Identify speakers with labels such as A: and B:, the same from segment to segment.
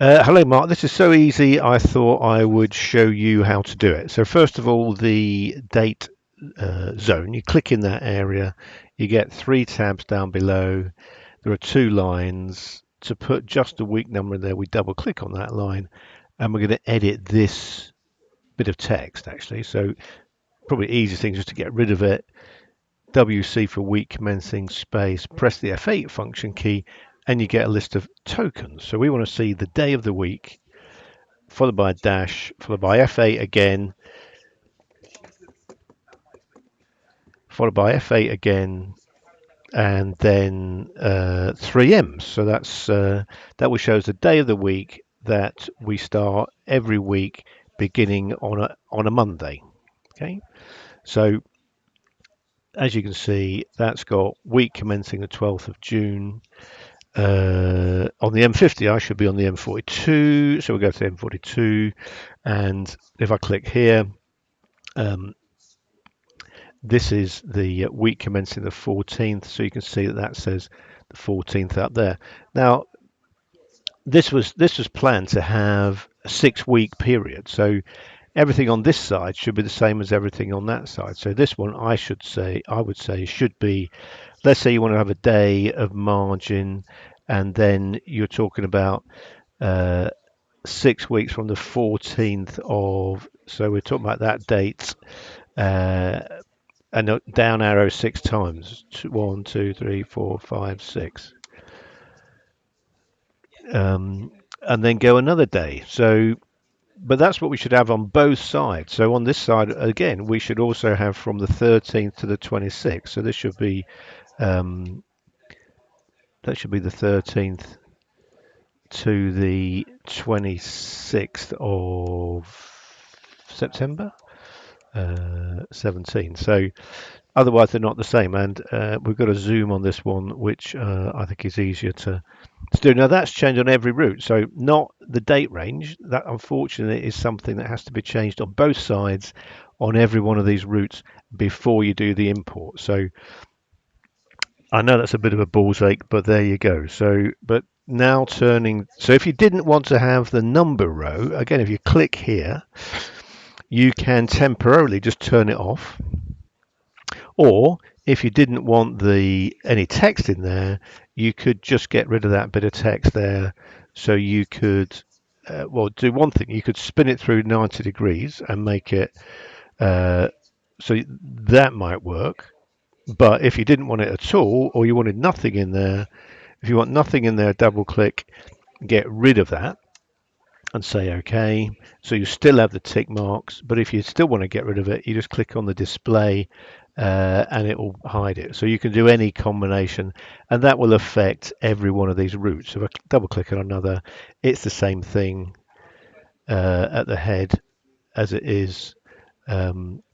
A: Hello, Mark. This is so easy, I thought I would show you how to do it. So first of all, the date zone, you click in that area, you get three tabs down below. There are two lines. To put just a week number in there, we double click on that line and we're going to edit this bit of text actually. So probably the easiest thing is just to get rid of it. WC for week commencing space, press the F8 function key and you get a list of tokens. So we want to see the day of the week followed by a dash, followed by F8 again, followed by F8 again, and then three M's. So that will show us the day of the week that we start every week, beginning on a Monday. Okay, so as you can see, that's got week commencing the 12th of June. On the M50, I should be on the M42, so we'll go to the M42, and if I click here, um, this is the week commencing the 14th, so you can see that that says the 14th up there. Now, this was planned to have a 6 week period, so everything on this side should be the same as everything on that side. So this one, I would say, should be. Let's say you want to have a day of margin, and then you're talking about 6 weeks from the 14th of. So we're talking about that date. Uh, and a down arrow six times. One, two, three, four, five, six. And then go another day. So, but that's what we should have on both sides. So on this side, again, we should also have from the 13th to the 26th. So this should be, um, that should be the 13th to the 26th of September, 17. So otherwise, they're not the same, and we've got a zoom on this one, which I think is easier to do. Now, that's changed on every route, so not the date range. That, unfortunately, is something that has to be changed on both sides on every one of these routes before you do the import. So I know that's a bit of a ball's ache, but there you go. So, but now turning, so if you didn't want to have the number row, again, if you click here, you can temporarily just turn it off. Or if you didn't want any text in there, you could just get rid of that bit of text there. So you could, well, do one thing. You could spin it through 90 degrees and make it so that might work. But if you didn't want it at all, or you wanted nothing in there, if you want nothing in there, double click, get rid of that and say OK. So you still have the tick marks, but if you still want to get rid of it, you just click on the display and it will hide it. So you can do any combination, and that will affect every one of these routes. So if I double click on another, it's the same thing at the head as it is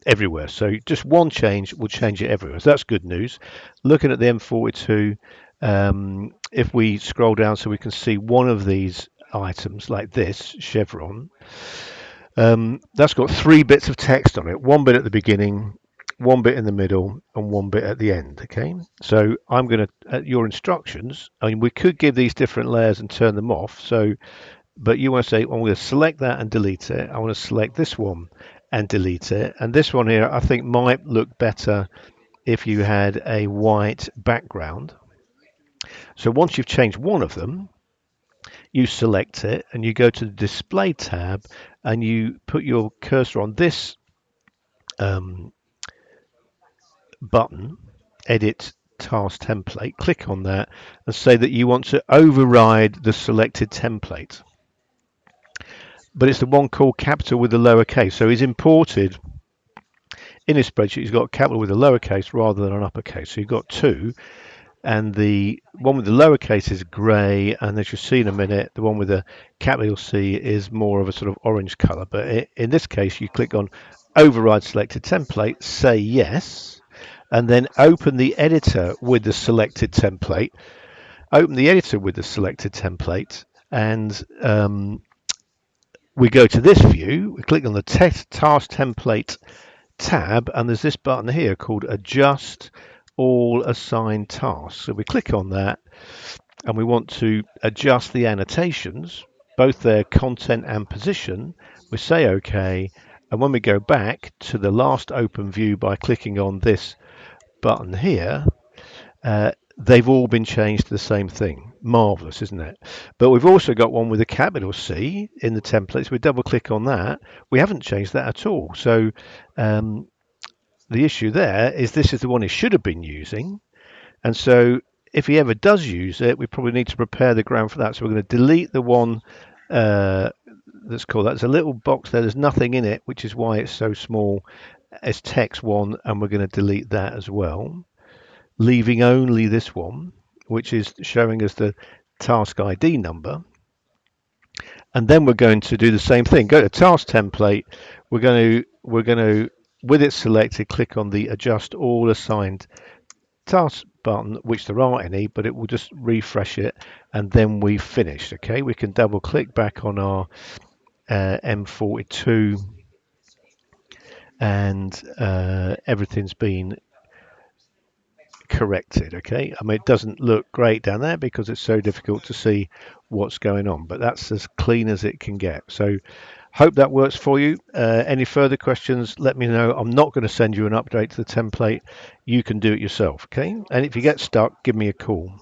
A: everywhere. So just one change will change it everywhere. So that's good news. Looking at the M42, if we scroll down so we can see one of these items like this chevron, that's got three bits of text on it, one bit at the beginning, one bit in the middle, and one bit at the end. Okay, so I'm going to, at your instructions, I mean, we could give these different layers and turn them off. So, but you want to say, well, I'm going to select that and delete it. I want to select this one and delete it. And this one here, I think might look better if you had a white background. So once you've changed one of them, you select it and you go to the display tab and you put your cursor on this button, edit task template, click on that and say that you want to override the selected template. But it's the one called capital with the lowercase. So he's imported in his spreadsheet, he's got capital with a lowercase rather than an uppercase. So you've got two, and the one with the lowercase is grey, and as you'll see in a minute, the one with the capital C is more of a sort of orange colour. But in this case, you click on override selected template, say yes, and then open the editor with the selected template. Open the editor with the selected template, and we go to this view. We click on the task template tab, and there's this button here called adjust all assigned tasks. So we click on that and we want to adjust the annotations. both their content and position. We say OK, and when we go back to the last open view by clicking on this button here, they've all been changed to the same thing. Marvelous, isn't it? But we've also got one with a capital C in the templates. We double click on that. We haven't changed that at all. So um, the issue there is this is the one he should have been using. And so if he ever does use it, we probably need to prepare the ground for that. So we're going to delete the one that's called that. There's a little box there. There's nothing in it, which is why it's so small. It's text one, and we're going to delete that as well, leaving only this one, which is showing us the task ID number. And then we're going to do the same thing. Go to task template. We're going to with it selected, click on the adjust all assigned task button, which there aren't any, but it will just refresh it, and then we've finished. Okay, we can double click back on our M42, and everything's been corrected. Okay, I mean, it doesn't look great down there because it's so difficult to see what's going on, but that's as clean as it can get. So hope that works for you. Any further questions, let me know. I'm not going to send you an update to the template. You can do it yourself. Okay, and if you get stuck, give me a call.